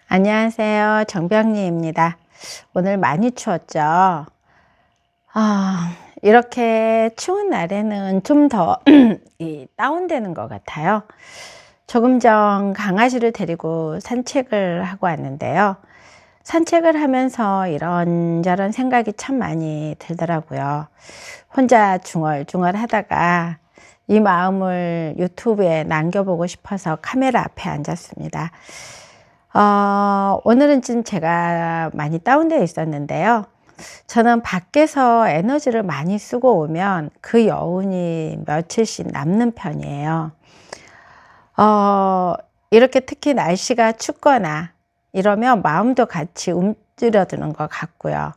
안녕하세요. 정병리입니다. 오늘 많이 추웠죠? 이렇게 추운 날에는 좀 더 다운되는 것 같아요. 조금 전 강아지를 데리고 산책을 하고 왔는데요. 산책을 하면서 이런저런 생각이 참 많이 들더라고요. 혼자 중얼중얼 하다가 이 마음을 유튜브에 남겨보고 싶어서 카메라 앞에 앉았습니다. 오늘은 좀 제가 많이 다운되어 있었는데요. 저는 밖에서 에너지를 많이 쓰고 오면 그 여운이 며칠씩 남는 편이에요. 어, 이렇게 특히 날씨가 춥거나 이러면 마음도 같이 움츠러드는 것 같고요.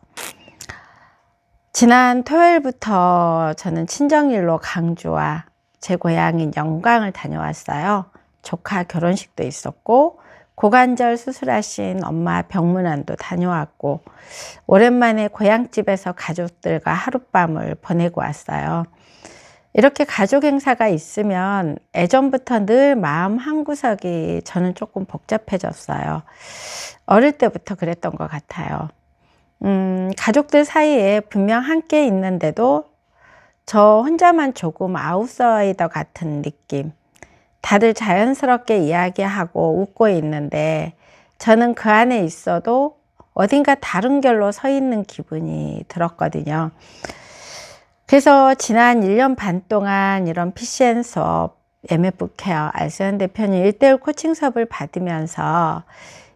지난 토요일부터 저는 친정일로 강주와 제 고향인 영광을 다녀왔어요. 조카 결혼식도 있었고 고관절 수술하신 엄마 병문안도 다녀왔고 오랜만에 고향집에서 가족들과 하룻밤을 보내고 왔어요. 이렇게 가족 행사가 있으면 예전부터 늘 마음 한구석이 저는 조금 복잡해졌어요. 어릴 때부터 그랬던 것 같아요. 가족들 사이에 분명 함께 있는데도 저 혼자만 조금 아웃사이더 같은 느낌. 다들 자연스럽게 이야기하고 웃고 있는데 저는 그 안에 있어도 어딘가 다른 결로 서 있는 기분이 들었거든요. 그래서 지난 1년 반 동안 이런 PCN 수업, MF 케어, 알선 대표님 1대1 코칭 수업을 받으면서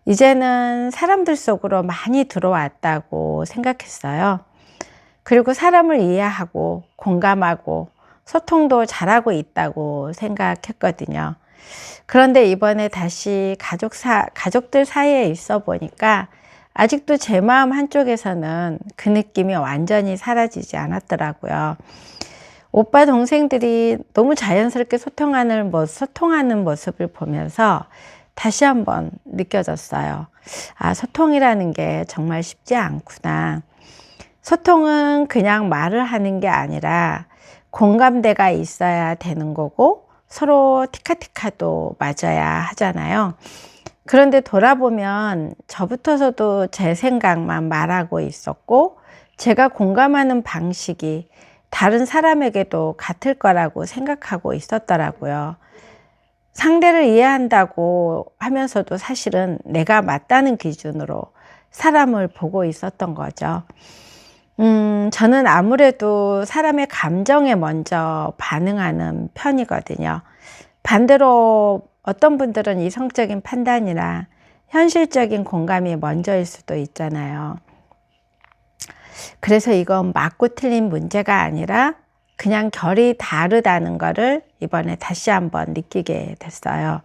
이제는 사람들 속으로 많이 들어왔다고 생각했어요. 그리고 사람을 이해하고 공감하고 소통도 잘하고 있다고 생각했거든요. 그런데 이번에 다시 가족들 사이에 있어 보니까 아직도 제 마음 한쪽에서는 그 느낌이 완전히 사라지지 않았더라고요. 오빠 동생들이 너무 자연스럽게 소통하는 모습을 보면서 다시 한번 느껴졌어요. 소통이라는 게 정말 쉽지 않구나. 소통은 그냥 말을 하는 게 아니라 공감대가 있어야 되는 거고 서로 티카티카도 맞아야 하잖아요. 그런데 돌아보면 저부터서도 제 생각만 말하고 있었고 제가 공감하는 방식이 다른 사람에게도 같을 거라고 생각하고 있었더라고요. 상대를 이해한다고 하면서도 사실은 내가 맞다는 기준으로 사람을 보고 있었던 거죠. 저는 아무래도 사람의 감정에 먼저 반응하는 편이거든요. 반대로 어떤 분들은 이성적인 판단이나 현실적인 공감이 먼저일 수도 있잖아요. 그래서 이건 맞고 틀린 문제가 아니라 그냥 결이 다르다는 거를 이번에 다시 한번 느끼게 됐어요.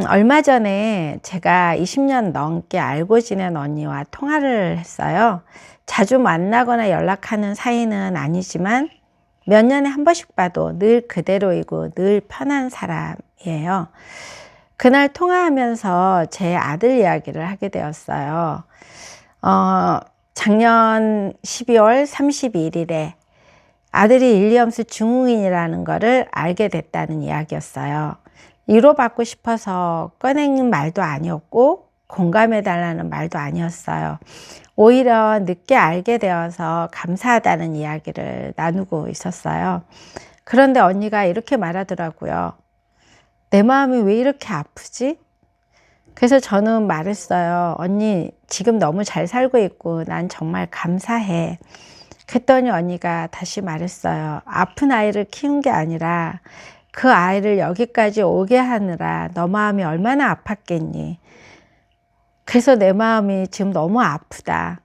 얼마 전에 제가 20년 넘게 알고 지낸 언니와 통화를 했어요. 자주 만나거나 연락하는 사이는 아니지만 몇 년에 한 번씩 봐도 늘 그대로이고 늘 편한 사람이에요. 그날 통화하면서 제 아들 이야기를 하게 되었어요. 작년 12월 31일에 아들이 윌리엄스 증후군이라는 거를 알게 됐다는 이야기였어요. 위로받고 싶어서 꺼낸 말도 아니었고 공감해달라는 말도 아니었어요. 오히려 늦게 알게 되어서 감사하다는 이야기를 나누고 있었어요. 그런데 언니가 이렇게 말하더라고요. 내 마음이 왜 이렇게 아프지? 그래서 저는 말했어요. 언니, 지금 너무 잘 살고 있고 난 정말 감사해. 그랬더니 언니가 다시 말했어요. 아픈 아이를 키운 게 아니라 그 아이를 여기까지 오게 하느라 너 마음이 얼마나 아팠겠니? 그래서 내 마음이 지금 너무 아프다.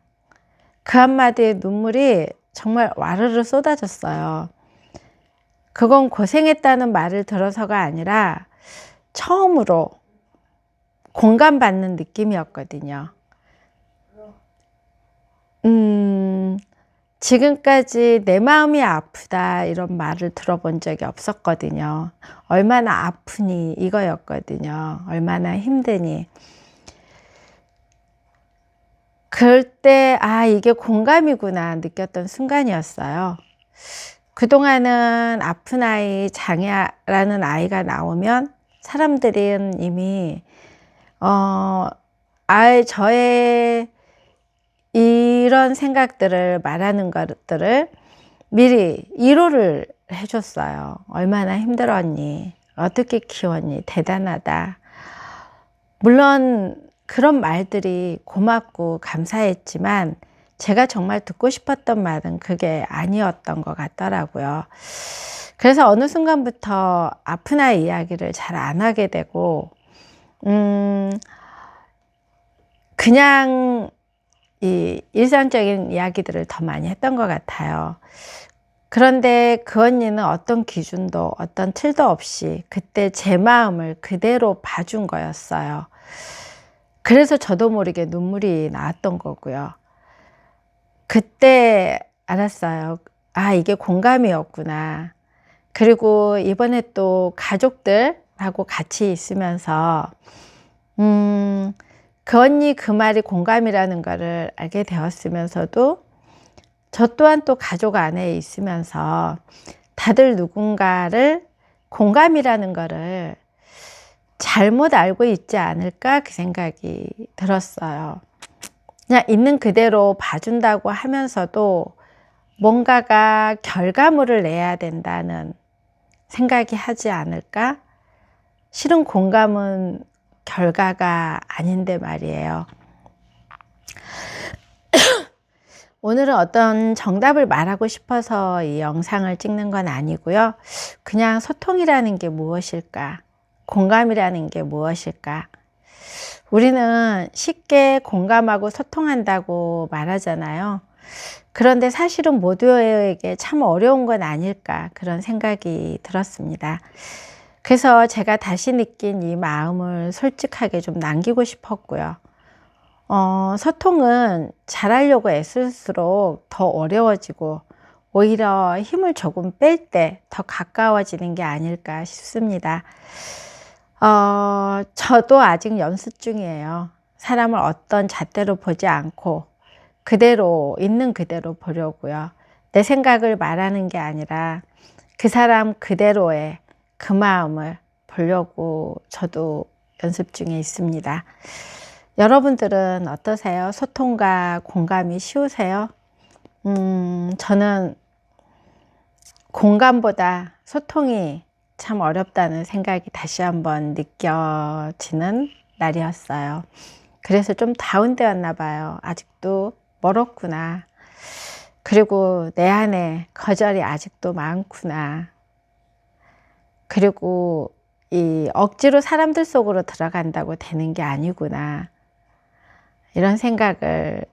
그 한마디에 눈물이 정말 와르르 쏟아졌어요. 그건 고생했다는 말을 들어서가 아니라 처음으로 공감받는 느낌이었거든요. 지금까지 내 마음이 아프다 이런 말을 들어본 적이 없었거든요. 얼마나 아프니 이거였거든요. 얼마나 힘드니. 그럴 때 이게 공감이구나 느꼈던 순간이었어요. 그동안은 아픈 아이, 장애라는 아이가 나오면 사람들은 이미 아예 저의 이런 생각들을 말하는 것들을 미리 위로를 해줬어요. 얼마나 힘들었니? 어떻게 키웠니? 대단하다. 물론 그런 말들이 고맙고 감사했지만 제가 정말 듣고 싶었던 말은 그게 아니었던 것 같더라고요. 그래서 어느 순간부터 아픈 아이 이야기를 잘 안 하게 되고 그냥 이 일상적인 이야기들을 더 많이 했던 것 같아요. 그런데 그 언니는 어떤 기준도 어떤 틀도 없이 그때 제 마음을 그대로 봐준 거였어요. 그래서 저도 모르게 눈물이 나왔던 거고요. 그때 알았어요. 아, 이게 공감이었구나. 그리고 이번에 또 가족들하고 같이 있으면서 그 언니 그 말이 공감이라는 거를 알게 되었으면서도 저 또한 또 가족 안에 있으면서 다들 누군가를 공감이라는 거를 잘못 알고 있지 않을까 그 생각이 들었어요. 그냥 있는 그대로 봐준다고 하면서도 뭔가가 결과물을 내야 된다는 생각이 하지 않을까? 실은 공감은 결과가 아닌데 말이에요. 오늘은 어떤 정답을 말하고 싶어서 이 영상을 찍는 건 아니고요. 그냥 소통이라는 게 무엇일까? 공감이라는 게 무엇일까? 우리는 쉽게 공감하고 소통한다고 말하잖아요. 그런데 사실은 모두에게 참 어려운 건 아닐까 그런 생각이 들었습니다. 그래서 제가 다시 느낀 이 마음을 솔직하게 좀 남기고 싶었고요. 소통은 잘하려고 애쓸수록 더 어려워지고 오히려 힘을 조금 뺄 때 더 가까워지는 게 아닐까 싶습니다. 저도 아직 연습 중이에요. 사람을 어떤 잣대로 보지 않고 그대로 있는 그대로 보려고요. 내 생각을 말하는 게 아니라 그 사람 그대로의 그 마음을 보려고 저도 연습 중에 있습니다. 여러분들은 어떠세요? 소통과 공감이 쉬우세요? 저는 공감보다 소통이 참 어렵다는 생각이 다시 한번 느껴지는 날이었어요. 그래서 좀 다운되었나 봐요. 아직도 멀었구나. 그리고 내 안에 거절이 아직도 많구나. 그리고 이 억지로 사람들 속으로 들어간다고 되는 게 아니구나. 이런 생각을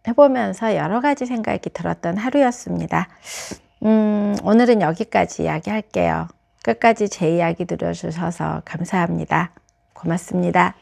해보면서 여러 가지 생각이 들었던 하루였습니다. 오늘은 여기까지 이야기할게요. 끝까지 제 이야기 들어주셔서 감사합니다. 고맙습니다.